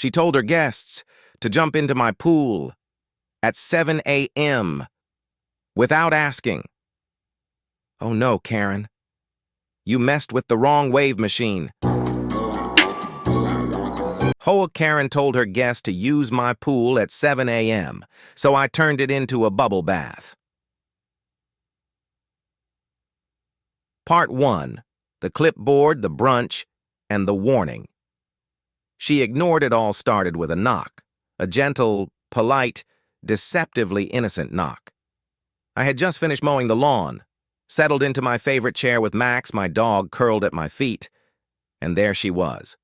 She told her guests to jump into my pool at 7 a.m. without asking. Oh no, Karen. You messed with the wrong wave machine. HOA Karen told her guests to use my pool at 7 a.m., so I turned it into a bubble bath. Part 1. The clipboard, the brunch, and the warning. She ignored it all started with a knock. A gentle, polite, deceptively innocent knock. I had just finished mowing the lawn, settled into my favorite chair with Max, my dog, curled at my feet, and there she was.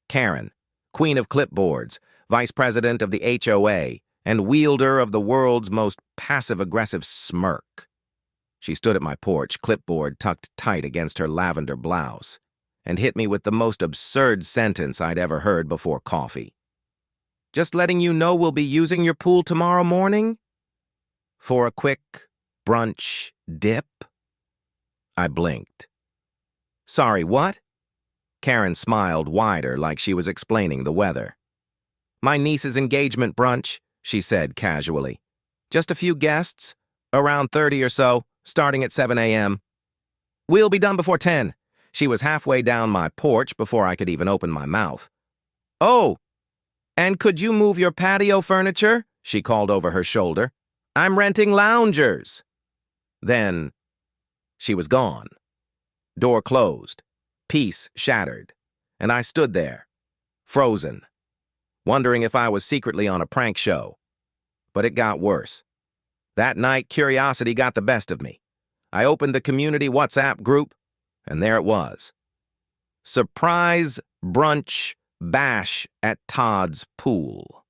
Karen, queen of clipboards, vice president of the HOA, and wielder of the world's most passive-aggressive smirk. She stood at my porch, clipboard tucked tight against her lavender blouse, and hit me with the most absurd sentence I'd ever heard before coffee. Just letting you know we'll be using your pool tomorrow morning? For a quick brunch dip? I blinked. Sorry, what? Karen smiled wider like she was explaining the weather. My niece's engagement brunch, she said casually. Just a few guests, around 30 or so, starting at 7 a.m. We'll be done before 10. She was halfway down my porch before I could even open my mouth. Oh, and could you move your patio furniture? She called over her shoulder. I'm renting loungers. Then she was gone. Door closed. Peace shattered. And I stood there, frozen, wondering if I was secretly on a prank show. But it got worse. That night, curiosity got the best of me. I opened the community WhatsApp group, and there it was. Surprise brunch bash at Todd's pool.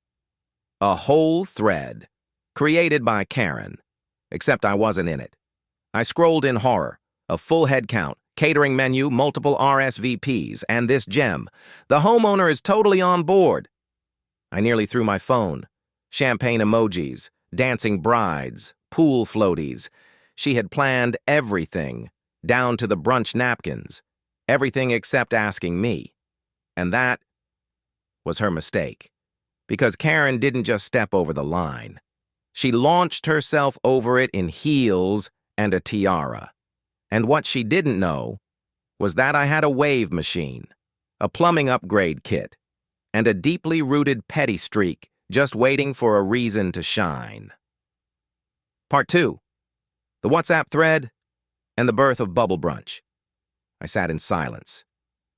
A whole thread, created by Karen, except I wasn't in it. I scrolled in horror, a full head count, catering menu, multiple RSVPs, and this gem. The homeowner is totally on board. I nearly threw my phone. Champagne emojis, dancing brides, pool floaties. She had planned everything, down to the brunch napkins. Everything except asking me. And that was her mistake. Because Karen didn't just step over the line. She launched herself over it in heels and a tiara. And what she didn't know was that I had a wave machine, a plumbing upgrade kit, and a deeply rooted petty streak just waiting for a reason to shine. Part 2. The WhatsApp thread and the birth of Bubble Brunch. I sat in silence,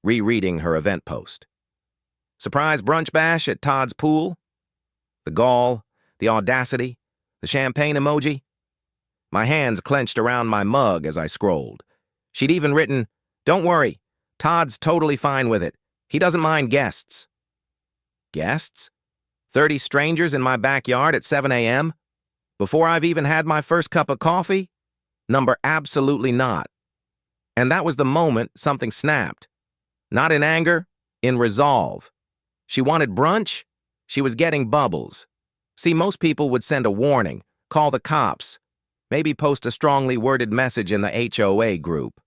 rereading her event post. Surprise brunch bash at Todd's pool? The gall, the audacity, the champagne emoji. My hands clenched around my mug as I scrolled. She'd even written, "Don't worry, Todd's totally fine with it. He doesn't mind guests." Guests? 30 strangers in my backyard at 7 a.m.? Before I've even had my first cup of coffee? Number absolutely not. And that was the moment something snapped. Not in anger, in resolve. She wanted brunch? She was getting bubbles. See, most people would send a warning, call the cops, maybe post a strongly worded message in the HOA group.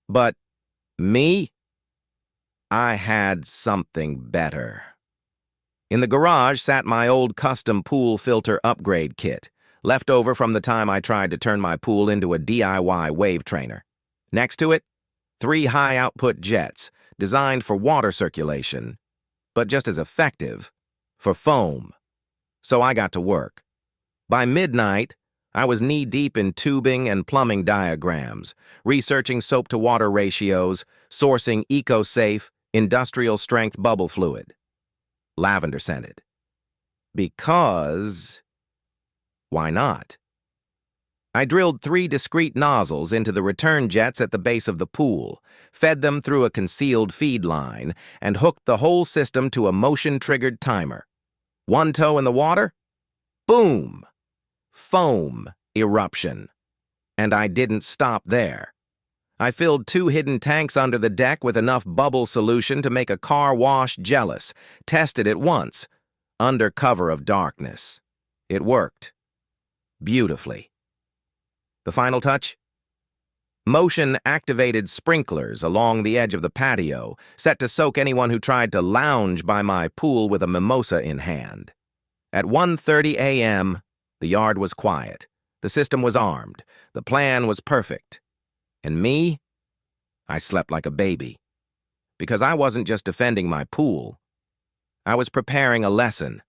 But me? I had something better. In the garage sat my old custom pool filter upgrade kit, left over from the time I tried to turn my pool into a DIY wave trainer. Next to it, 3 high-output jets, designed for water circulation, but just as effective for foam. So I got to work. By midnight, I was knee-deep in tubing and plumbing diagrams, researching soap-to-water ratios, sourcing eco-safe, industrial-strength bubble fluid. Lavender-scented. Because why not? I drilled 3 discrete nozzles into the return jets at the base of the pool, fed them through a concealed feed line, and hooked the whole system to a motion-triggered timer. 1 toe in the water? Boom! Foam eruption. And I didn't stop there. I filled 2 hidden tanks under the deck with enough bubble solution to make a car wash jealous, tested it once, under cover of darkness. It worked. Beautifully. The final touch? motion-activated sprinklers along the edge of the patio, set to soak anyone who tried to lounge by my pool with a mimosa in hand. At 1:30 a.m., the yard was quiet. The system was armed. The plan was perfect. And me? I slept like a baby. Because I wasn't just defending my pool. I was preparing a lesson.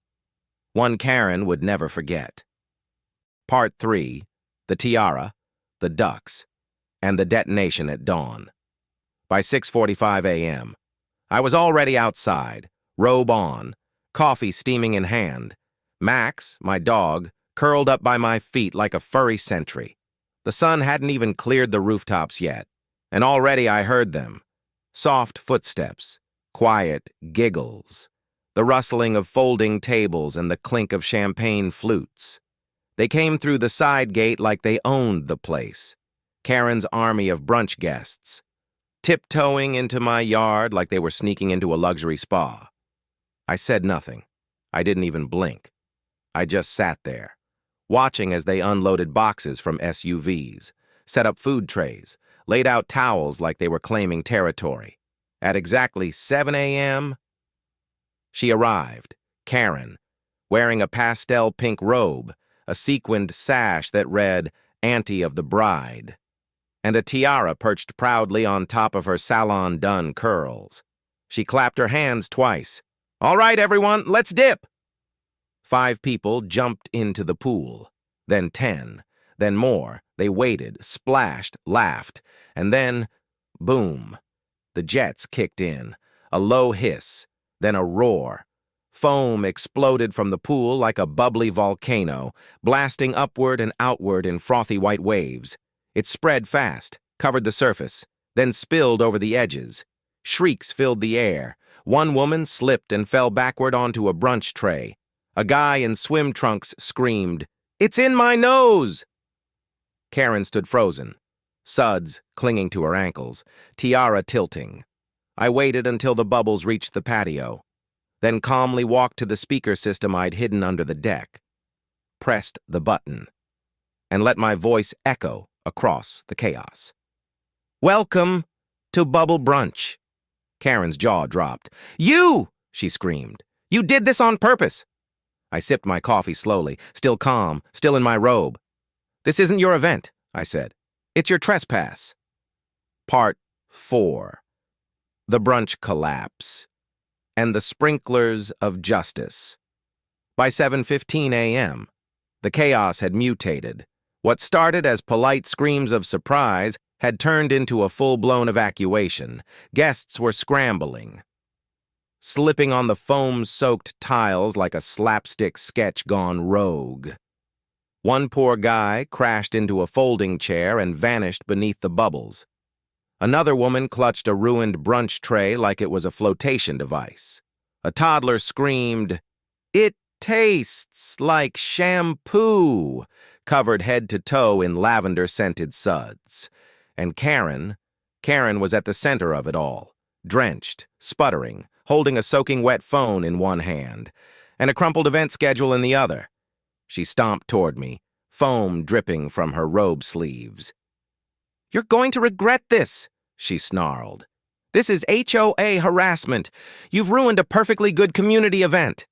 One Karen would never forget. Part 3, the tiara, the ducks, and the detonation at dawn. By 6:45 a.m., I was already outside, robe on, coffee steaming in hand. Max, my dog, curled up by my feet like a furry sentry. The sun hadn't even cleared the rooftops yet, and already I heard them. Soft footsteps, quiet giggles, the rustling of folding tables and the clink of champagne flutes. They came through the side gate like they owned the place. Karen's army of brunch guests, tiptoeing into my yard like they were sneaking into a luxury spa. I said nothing. I didn't even blink. I just sat there, watching as they unloaded boxes from SUVs, set up food trays, laid out towels like they were claiming territory. At exactly 7 a.m., she arrived, Karen, wearing a pastel pink robe, a sequined sash that read, "Auntie of the Bride," and a tiara perched proudly on top of her salon-done curls. She clapped her hands twice. "All right, everyone, let's dip!" 5 people jumped into the pool, then 10, then more. They waited, splashed, laughed, and then, boom. The jets kicked in, a low hiss, then a roar. Foam exploded from the pool like a bubbly volcano, blasting upward and outward in frothy white waves. It spread fast, covered the surface, then spilled over the edges. Shrieks filled the air. One woman slipped and fell backward onto a brunch tray. A guy in swim trunks screamed, "It's in my nose!" Karen stood frozen, suds clinging to her ankles, tiara tilting. I waited until the bubbles reached the patio, then calmly walked to the speaker system I'd hidden under the deck, pressed the button, and let my voice echo across the chaos. "Welcome to Bubble Brunch." Karen's jaw dropped. "You!" she screamed. "You did this on purpose!" I sipped my coffee slowly, still calm, still in my robe. "This isn't your event," I said. "It's your trespass." Part 4. The brunch collapse and the sprinklers of justice. By 7:15 a.m., the chaos had mutated. What started as polite screams of surprise had turned into a full-blown evacuation. Guests were scrambling, slipping on the foam-soaked tiles like a slapstick sketch gone rogue. One poor guy crashed into a folding chair and vanished beneath the bubbles. Another woman clutched a ruined brunch tray like it was a flotation device. A toddler screamed, "It tastes like shampoo," covered head to toe in lavender-scented suds. And Karen was at the center of it all, drenched, sputtering, holding a soaking wet phone in one hand, and a crumpled event schedule in the other. She stomped toward me, foam dripping from her robe sleeves. "You're going to regret this," she snarled. "This is HOA harassment. You've ruined a perfectly good community event."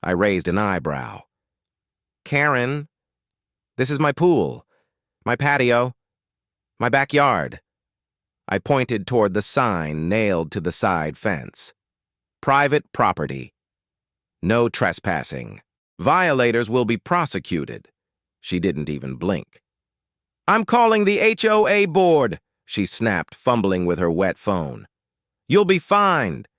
I raised an eyebrow. "Karen, this is my pool, my patio, my backyard." I pointed toward the sign nailed to the side fence. "Private property. No trespassing. Violators will be prosecuted." She didn't even blink. "I'm calling the HOA board," she snapped, fumbling with her wet phone. "You'll be fined.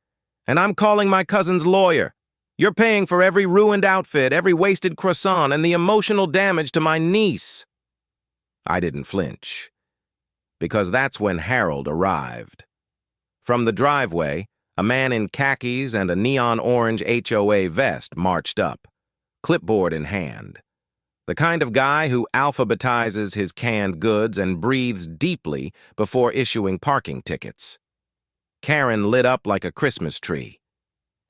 And I'm calling my cousin's lawyer. You're paying for every ruined outfit, every wasted croissant, and the emotional damage to my niece." I didn't flinch, because that's when Harold arrived. From the driveway, a man in khakis and a neon orange HOA vest marched up, clipboard in hand. The kind of guy who alphabetizes his canned goods and breathes deeply before issuing parking tickets. Karen lit up like a Christmas tree.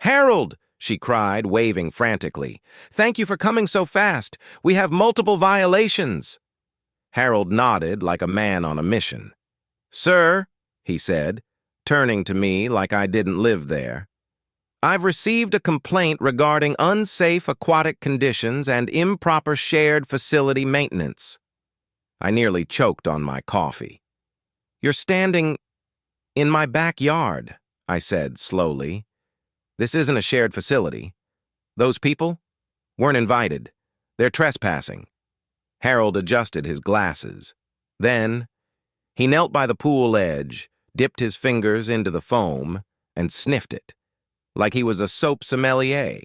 "Harold!" she cried, waving frantically. "Thank you for coming so fast. We have multiple violations." Harold nodded like a man on a mission. "Sir," he said, turning to me like I didn't live there, "I've received a complaint regarding unsafe aquatic conditions and improper shared facility maintenance." I nearly choked on my coffee. "You're standing in my backyard," I said slowly. "This isn't a shared facility. Those people weren't invited. They're trespassing." Harold adjusted his glasses. Then he knelt by the pool edge, dipped his fingers into the foam, and sniffed it, like he was a soap sommelier.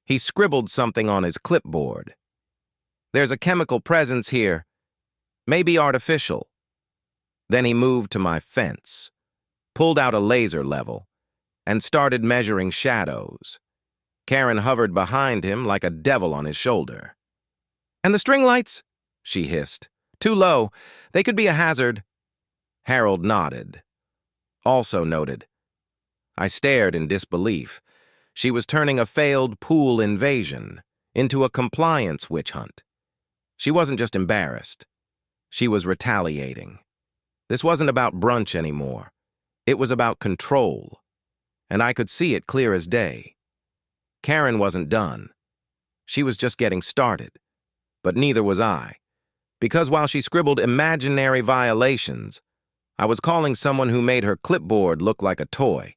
He scribbled something on his clipboard. "There's a chemical presence here, maybe artificial." Then he moved to my fence, pulled out a laser level, and started measuring shadows. Karen hovered behind him like a devil on his shoulder. "And the string lights?" she hissed. "Too low. They could be a hazard." Harold nodded. Also noted. I stared in disbelief. She was turning a failed pool invasion into a compliance witch hunt. She wasn't just embarrassed. She was retaliating. This wasn't about brunch anymore. It was about control. And I could see it clear as day. Karen wasn't done. She was just getting started. But neither was I. Because while she scribbled imaginary violations, I was calling someone who made her clipboard look like a toy.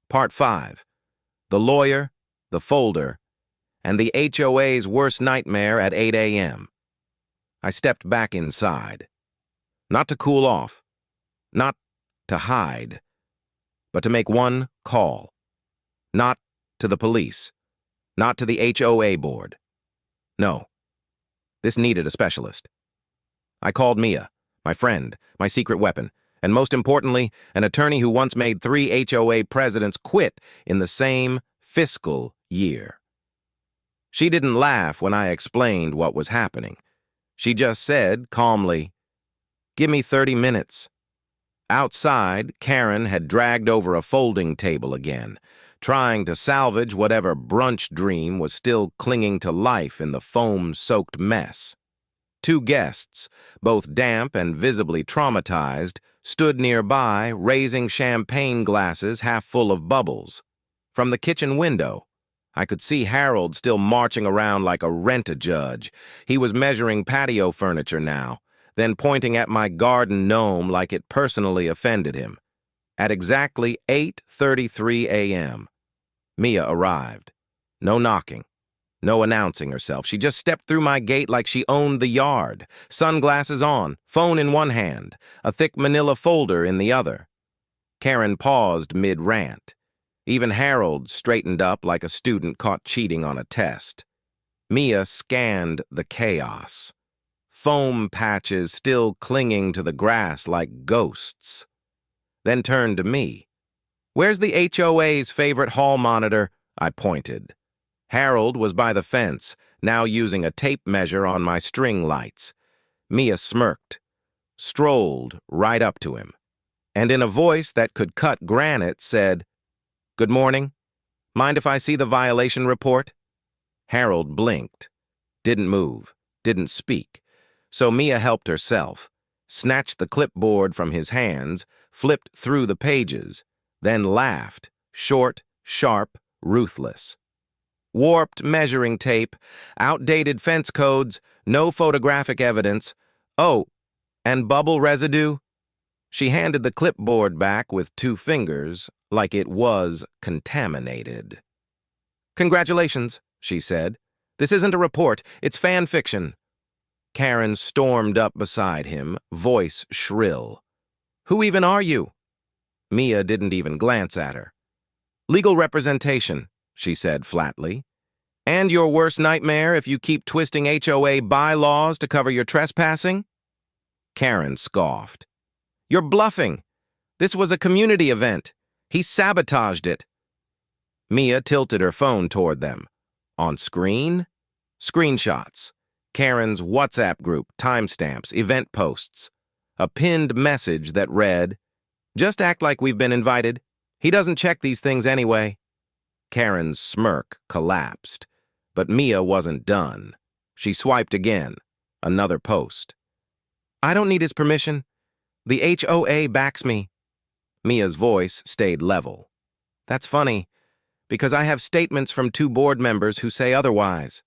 Part 5. The lawyer, the folder, and the HOA's worst nightmare at 8 a.m. I stepped back inside. Not to cool off. Not to hide. But to make one call. Not to the police. Not to the HOA board. No. This needed a specialist. I called Mia, my friend, my secret weapon, and most importantly, an attorney who once made 3 HOA presidents quit in the same fiscal year. She didn't laugh when I explained what was happening. She just said, calmly, "Give me 30 minutes." Outside, Karen had dragged over a folding table again, trying to salvage whatever brunch dream was still clinging to life in the foam-soaked mess. 2 guests, both damp and visibly traumatized, stood nearby, raising champagne glasses half full of bubbles. From the kitchen window, I could see Harold still marching around like a rent-a-judge. He was measuring patio furniture now, then pointing at my garden gnome like it personally offended him. At exactly 8:33 a.m., Mia arrived. No knocking. No announcing herself. She just stepped through my gate like she owned the yard, sunglasses on, phone in one hand, a thick manila folder in the other. Karen paused mid-rant. Even Harold straightened up like a student caught cheating on a test. Mia scanned the chaos. Foam patches still clinging to the grass like ghosts. Then turned to me. "Where's the HOA's favorite hall monitor?" I pointed. Harold was by the fence, now using a tape measure on my string lights. Mia smirked, strolled right up to him, and in a voice that could cut granite said, "Good morning. Mind if I see the violation report?" Harold blinked, didn't move, didn't speak, so Mia helped herself, snatched the clipboard from his hands, flipped through the pages, then laughed, short, sharp, ruthless. "Warped measuring tape, outdated fence codes, no photographic evidence. Oh, and bubble residue?" She handed the clipboard back with 2 fingers, like it was contaminated. "Congratulations," she said. "This isn't a report, it's fan fiction." Karen stormed up beside him, voice shrill. "Who even are you?" Mia didn't even glance at her. "Legal representation," she said flatly. "And your worst nightmare if you keep twisting HOA bylaws to cover your trespassing?" Karen scoffed. "You're bluffing. This was a community event. He sabotaged it." Mia tilted her phone toward them. On screen? Screenshots. Karen's WhatsApp group, timestamps, event posts. A pinned message that read, "Just act like we've been invited. He doesn't check these things anyway." Karen's smirk collapsed, but Mia wasn't done. She swiped again. Another post. "I don't need his permission. The HOA backs me. Mia's voice stayed level. That's funny, because I have statements from 2 board members who say otherwise.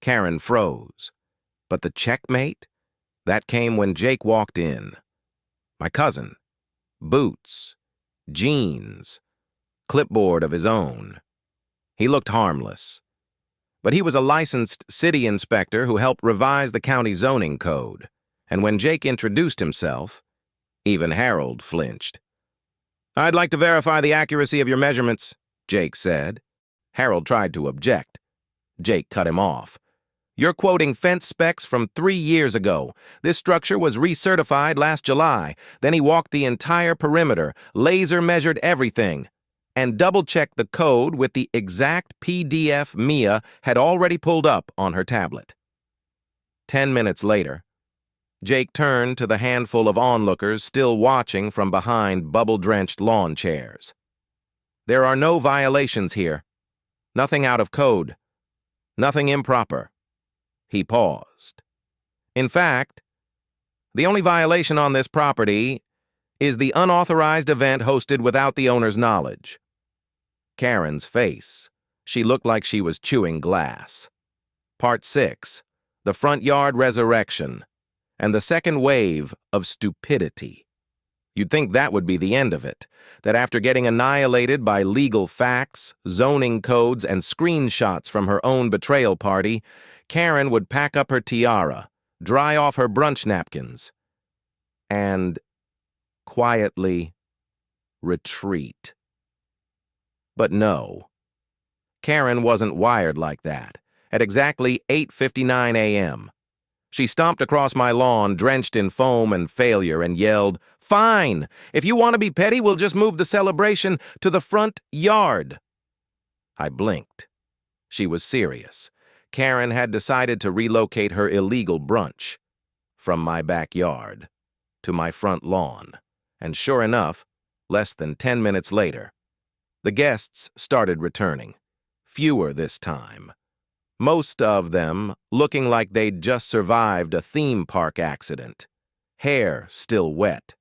Karen froze. But the checkmate? That came when Jake walked in. My cousin. Boots. Jeans. Clipboard of his own. He looked harmless. But he was a licensed city inspector who helped revise the county zoning code. And when Jake introduced himself, even Harold flinched. "I'd like to verify the accuracy of your measurements," Jake said. Harold tried to object. Jake cut him off. "You're quoting fence specs from 3 years ago. This structure was recertified last July. Then he walked the entire perimeter, laser measured everything, and double-checked the code with the exact PDF Mia had already pulled up on her tablet." 10 minutes later, Jake turned to the handful of onlookers still watching from behind bubble-drenched lawn chairs. "There are no violations here. Nothing out of code. Nothing improper." He paused. "In fact, the only violation on this property is the unauthorized event hosted without the owner's knowledge." Karen's face. She looked like she was chewing glass. Part 6. The Front Yard Resurrection. And the second wave of stupidity. You'd think that would be the end of it, that after getting annihilated by legal facts, zoning codes, and screenshots from her own betrayal party, Karen would pack up her tiara, dry off her brunch napkins, and quietly retreat. But no. Karen wasn't wired like that. At exactly 8:59 a.m., she stomped across my lawn, drenched in foam and failure, and yelled, "Fine! If you want to be petty, we'll just move the celebration to the front yard." I blinked. She was serious. Karen had decided to relocate her illegal brunch from my backyard to my front lawn. And sure enough, less than 10 minutes later, the guests started returning. Fewer this time. Most of them looking like they'd just survived a theme park accident. Hair still wet.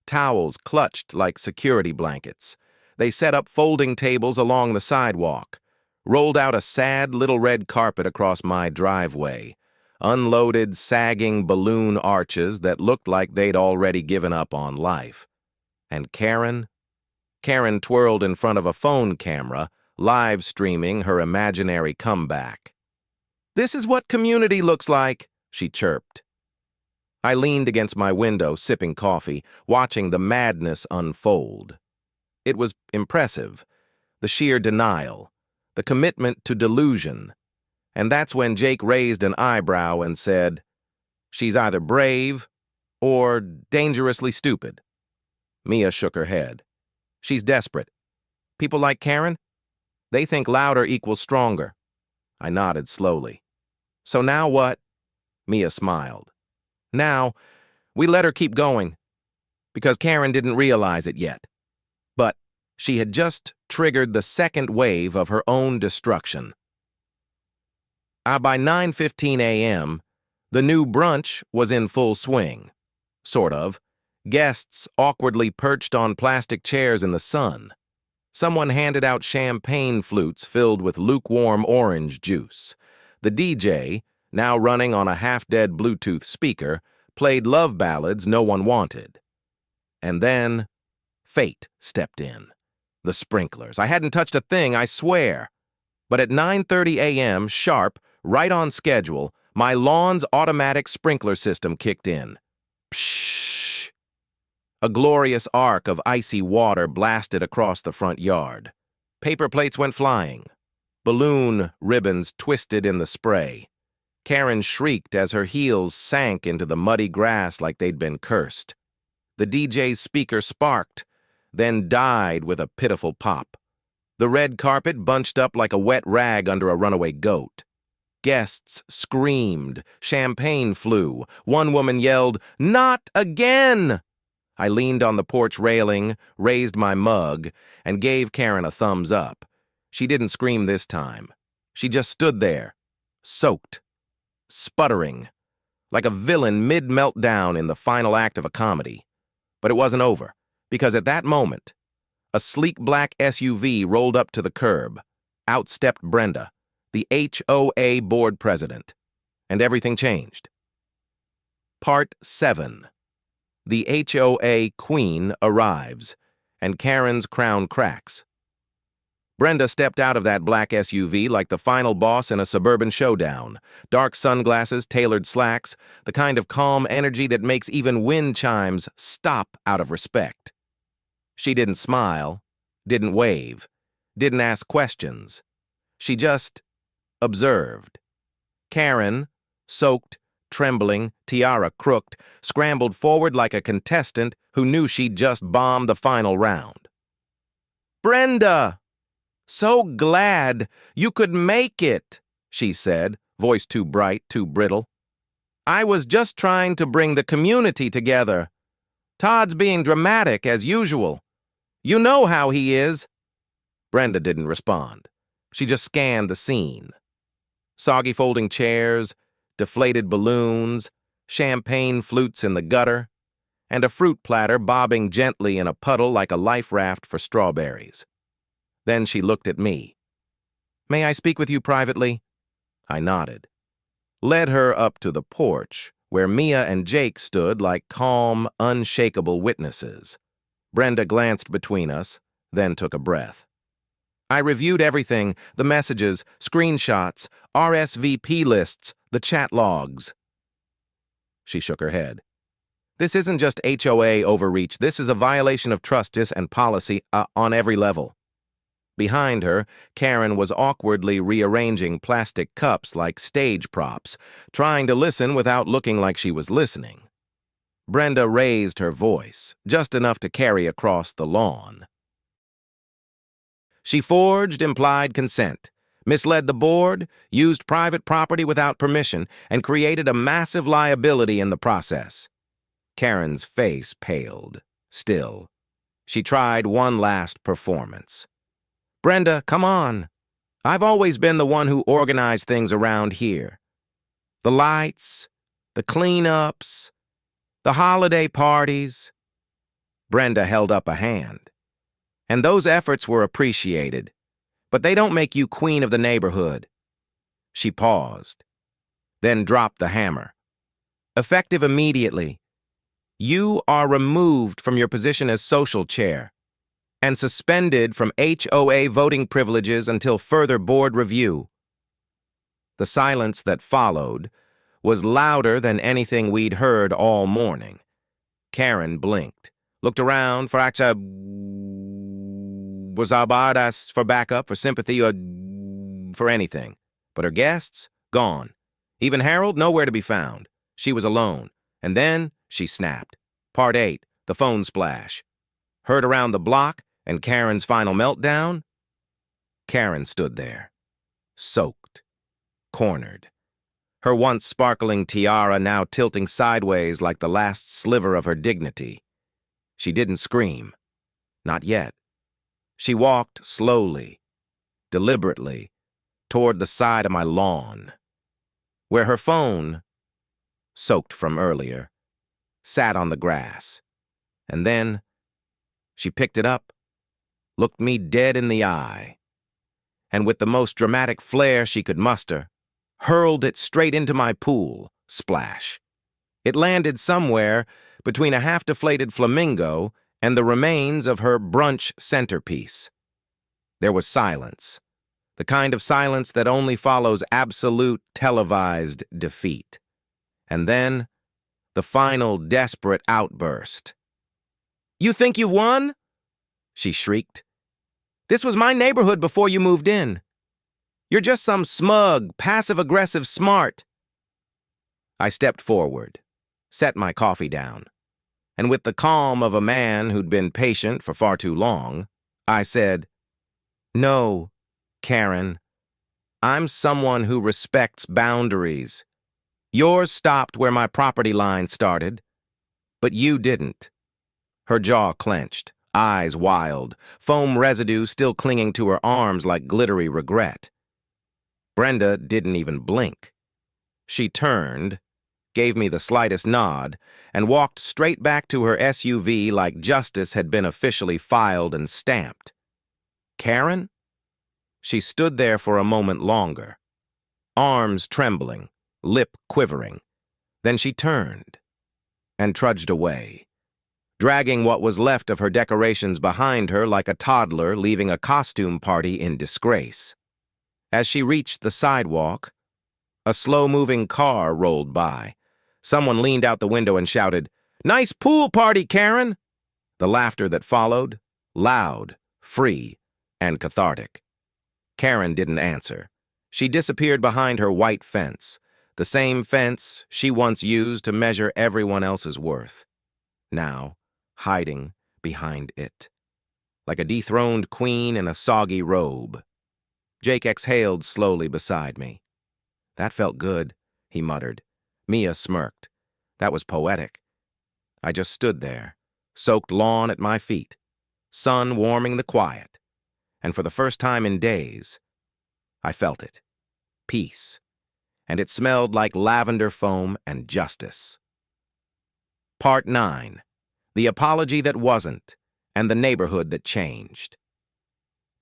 Towels clutched like security blankets. They set up folding tables along the sidewalk, rolled out a sad little red carpet across my driveway, unloaded sagging balloon arches that looked like they'd already given up on life. And Karen twirled in front of a phone camera, live streaming her imaginary comeback. "This is what community looks like," she chirped. I leaned against my window, sipping coffee, watching the madness unfold. It was impressive, the sheer denial, the commitment to delusion. And that's when Jake raised an eyebrow and said, "She's either brave or dangerously stupid." Mia shook her head. "She's desperate. People like Karen, they think louder equals stronger." I nodded slowly. "So now what?" Mia smiled. "Now, we let her keep going, because Karen didn't realize it yet. But she had just triggered the second wave of her own destruction. By 9:15 a.m., the new brunch was in full swing. Sort of. Guests awkwardly perched on plastic chairs in the sun. Someone handed out champagne flutes filled with lukewarm orange juice. The DJ, now running on a half-dead Bluetooth speaker, played love ballads no one wanted. And then, fate stepped in. The sprinklers. I hadn't touched a thing, I swear. But at 9:30 a.m., sharp, right on schedule, my lawn's automatic sprinkler system kicked in. Pshh! A glorious arc of icy water blasted across the front yard. Paper plates went flying. Balloon ribbons twisted in the spray. Karen shrieked as her heels sank into the muddy grass like they'd been cursed. The DJ's speaker sparked, then died with a pitiful pop. The red carpet bunched up like a wet rag under a runaway goat. Guests screamed. Champagne flew. One woman yelled, "Not again!" I leaned on the porch railing, raised my mug, and gave Karen a thumbs up. She didn't scream this time. She just stood there, soaked, sputtering, like a villain mid-meltdown in the final act of a comedy. But it wasn't over, because at that moment, a sleek black SUV rolled up to the curb. Out stepped Brenda, the HOA board president, and everything changed. Part 7. The HOA queen arrives, and Karen's crown cracks. Brenda stepped out of that black SUV like the final boss in a suburban showdown. Dark sunglasses, tailored slacks, the kind of calm energy that makes even wind chimes stop out of respect. She didn't smile, didn't wave, didn't ask questions. She just observed. Karen, soaked, trembling, tiara crooked, scrambled forward like a contestant who knew she'd just bombed the final round. "Brenda! So glad you could make it," she said, voice too bright, too brittle. "I was just trying to bring the community together. Todd's being dramatic, as usual. You know how he is." Brenda didn't respond. She just scanned the scene. Soggy folding chairs, deflated balloons, champagne flutes in the gutter, and a fruit platter bobbing gently in a puddle like a life raft for strawberries. Then she looked at me. "May I speak with you privately?" I nodded. Led her up to the porch, where Mia and Jake stood like calm, unshakable witnesses. Brenda glanced between us, then took a breath. I reviewed everything, the messages, screenshots, RSVP lists, the chat logs. She shook her head. "This isn't just HOA overreach. This is a violation of trust and policy on every level." Behind her, Karen was awkwardly rearranging plastic cups like stage props, trying to listen without looking like she was listening. Brenda raised her voice, just enough to carry across the lawn. She forged implied consent, misled the board, used private property without permission, and created a massive liability in the process. Karen's face paled. Still, she tried one last performance. "Brenda, come on. I've always been the one who organized things around here. The lights, the cleanups, the holiday parties." Brenda held up a hand. "And those efforts were appreciated, but they don't make you queen of the neighborhood." She paused, then dropped the hammer. "Effective immediately, you are removed from your position as social chair and suspended from HOA voting privileges until further board review." The silence that followed was louder than anything we'd heard all morning. Karen blinked, looked around for for backup, for sympathy, or for anything. But her guests, gone. Even Harold, nowhere to be found. She was alone. And then she snapped. Part 8, the phone splash. Heard around the block, and Karen's final meltdown? Karen stood there, soaked, cornered. Her once sparkling tiara now tilting sideways like the last sliver of her dignity. She didn't scream. Not yet. She walked slowly, deliberately, toward the side of my lawn, where her phone, soaked from earlier, sat on the grass. And then she picked it up, looked me dead in the eye, and with the most dramatic flair she could muster, hurled it straight into my pool, splash. It landed somewhere between a half-deflated flamingo and the remains of her brunch centerpiece. There was silence, the kind of silence that only follows absolute televised defeat. And then, the final desperate outburst. "You think you've won?" she shrieked. "This was my neighborhood before you moved in. You're just some smug, passive-aggressive smart." I stepped forward, set my coffee down, and with the calm of a man who'd been patient for far too long, I said, "No, Karen, I'm someone who respects boundaries. Yours stopped where my property line started, but you didn't." Her jaw clenched, eyes wild, foam residue still clinging to her arms like glittery regret. Brenda didn't even blink. She turned, gave me the slightest nod, and walked straight back to her SUV like justice had been officially filed and stamped. Karen? She stood there for a moment longer, arms trembling, lip quivering. Then she turned and trudged away, dragging what was left of her decorations behind her like a toddler leaving a costume party in disgrace. As she reached the sidewalk, a slow-moving car rolled by. Someone leaned out the window and shouted, "Nice pool party, Karen!" The laughter that followed, loud, free, and cathartic. Karen didn't answer. She disappeared behind her white fence, the same fence she once used to measure everyone else's worth. Now, hiding behind it, like a dethroned queen in a soggy robe. Jake exhaled slowly beside me. "That felt good," he muttered. Mia smirked. That was poetic. I just stood there, soaked lawn at my feet, sun warming the quiet, and for the first time in days, I felt it. Peace. And it smelled like lavender foam and justice. Part 9. The apology that wasn't, and the neighborhood that changed.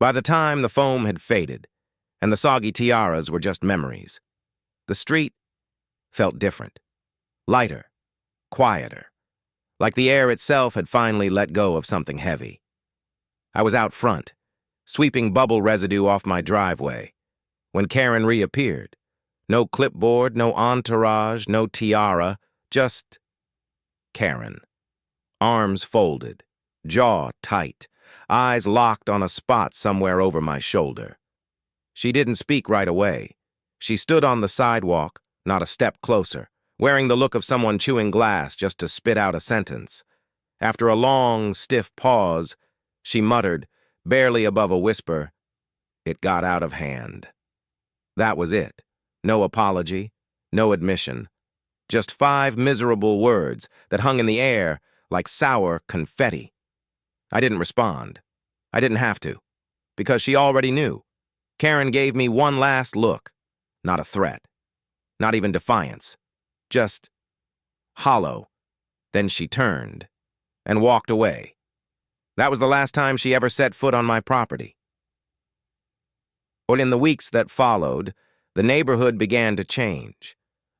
By the time the foam had faded, and the soggy tiaras were just memories, the street felt different, lighter, quieter, like the air itself had finally let go of something heavy. I was out front, sweeping bubble residue off my driveway, when Karen reappeared. No clipboard, no entourage, no tiara, just Karen. Arms folded, jaw tight, eyes locked on a spot somewhere over my shoulder. She didn't speak right away. She stood on the sidewalk, not a step closer, wearing the look of someone chewing glass just to spit out a sentence. After a long, stiff pause, she muttered, barely above a whisper, "It got out of hand." That was it. No apology, no admission. Just 5 miserable words that hung in the air like sour confetti. I didn't respond. I didn't have to, because she already knew. Karen gave me one last look. Not a threat. Not even defiance. Just hollow. Then she turned and walked away. That was the last time she ever set foot on my property. But in the weeks that followed, the neighborhood began to change.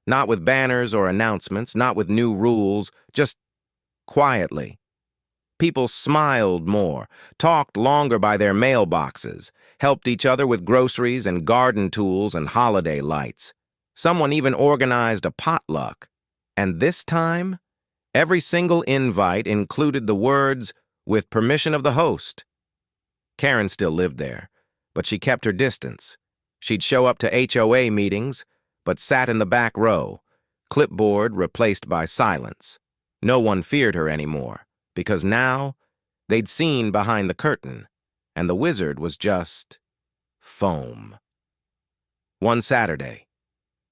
Not with banners or announcements, not with new rules, just quietly. People smiled more, talked longer by their mailboxes, helped each other with groceries and garden tools and holiday lights. Someone even organized a potluck. And this time, every single invite included the words, "With permission of the host." Karen still lived there, but she kept her distance. She'd show up to HOA meetings, but sat in the back row, clipboard replaced by silence. No one feared her anymore, because now they'd seen behind the curtain, and the wizard was just foam. One Saturday,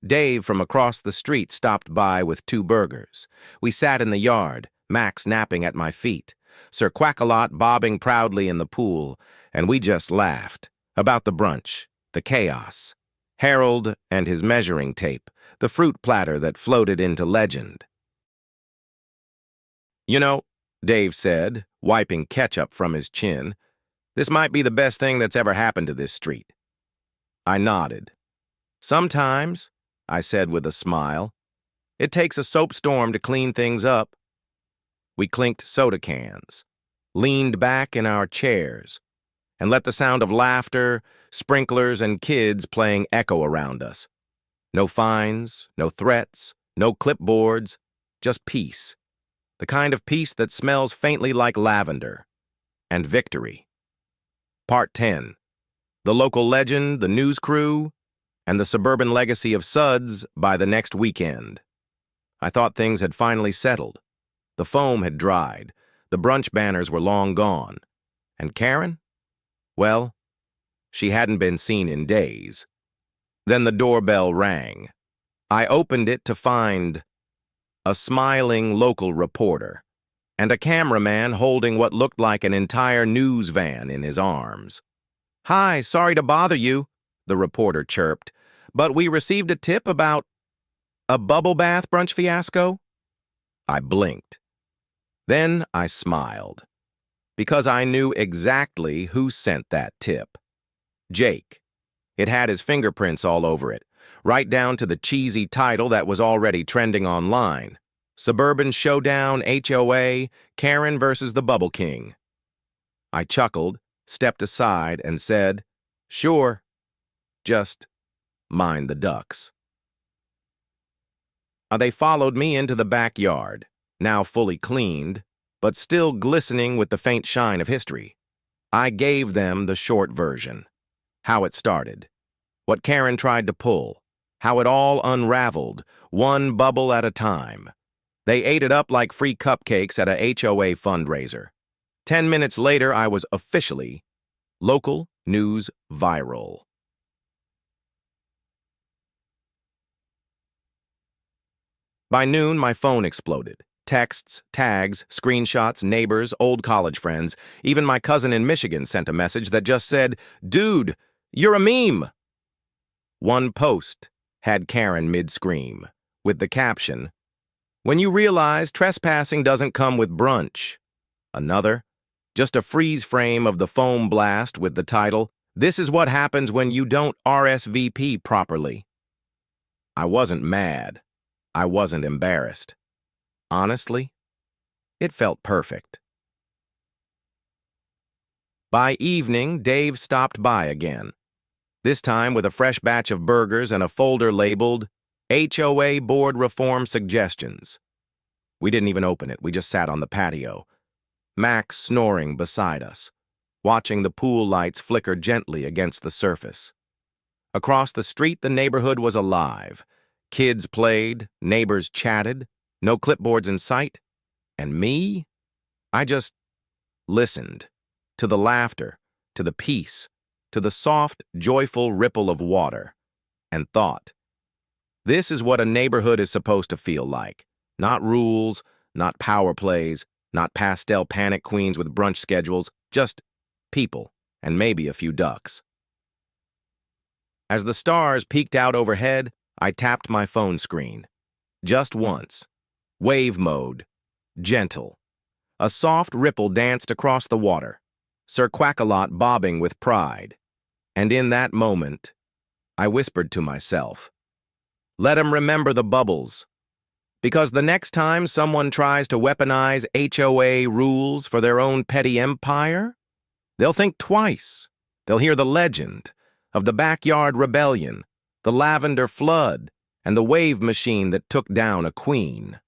Dave from across the street stopped by with 2 burgers. We sat in the yard, Max napping at my feet, Sir Quackalot bobbing proudly in the pool, and we just laughed about the brunch, the chaos, Harold and his measuring tape, the fruit platter that floated into legend. "You know," Dave said, wiping ketchup from his chin, "this might be the best thing that's ever happened to this street." I nodded. "Sometimes," I said with a smile, "it takes a soap storm to clean things up." We clinked soda cans, leaned back in our chairs, and let the sound of laughter, sprinklers, and kids playing echo around us. No fines, no threats, no clipboards, just peace. The kind of peace that smells faintly like lavender. And victory. Part 10. The local legend, the news crew, and the suburban legacy of Suds by the next weekend. I thought things had finally settled. The foam had dried. The brunch banners were long gone. And Karen? Well, she hadn't been seen in days. Then the doorbell rang. I opened it to find a smiling local reporter and a cameraman holding what looked like an entire news van in his arms. "Hi, sorry to bother you," the reporter chirped, "but we received a tip about..." A bubble bath brunch fiasco? I blinked. Then I smiled, because I knew exactly who sent that tip. Jake. It had his fingerprints all over it, right down to the cheesy title that was already trending online. Suburban Showdown, HOA, Karen versus the Bubble King. I chuckled, stepped aside, and said, "Sure, just mind the ducks." They followed me into the backyard, now fully cleaned, but still glistening with the faint shine of history. I gave them the short version. How it started, what Karen tried to pull, how it all unraveled, one bubble at a time. They ate it up like free cupcakes at a HOA fundraiser. 10 minutes later, I was officially local news viral. By noon, my phone exploded. Texts, tags, screenshots, neighbors, old college friends, even my cousin in Michigan sent a message that just said, "Dude, you're a meme." One post had Karen mid-scream, with the caption, "When you realize trespassing doesn't come with brunch." Another, just a freeze frame of the foam blast with the title, "This is what happens when you don't RSVP properly." I wasn't mad. I wasn't embarrassed. Honestly, it felt perfect. By evening, Dave stopped by again, this time with a fresh batch of burgers and a folder labeled HOA Board Reform Suggestions. We didn't even open it, we just sat on the patio, Max snoring beside us, watching the pool lights flicker gently against the surface. Across the street, the neighborhood was alive. Kids played, neighbors chatted, no clipboards in sight. And me? I just listened to the laughter, to the peace, to the soft, joyful ripple of water, and thought, this is what a neighborhood is supposed to feel like. Not rules, not power plays, not pastel panic queens with brunch schedules, just people and maybe a few ducks. As the stars peeked out overhead, I tapped my phone screen. Just once. Wave mode. Gentle. A soft ripple danced across the water, Sir Quackalot bobbing with pride. And in that moment, I whispered to myself, let 'em remember the bubbles. Because the next time someone tries to weaponize HOA rules for their own petty empire, they'll think twice. They'll hear the legend of the backyard rebellion, the lavender flood, and the wave machine that took down a queen.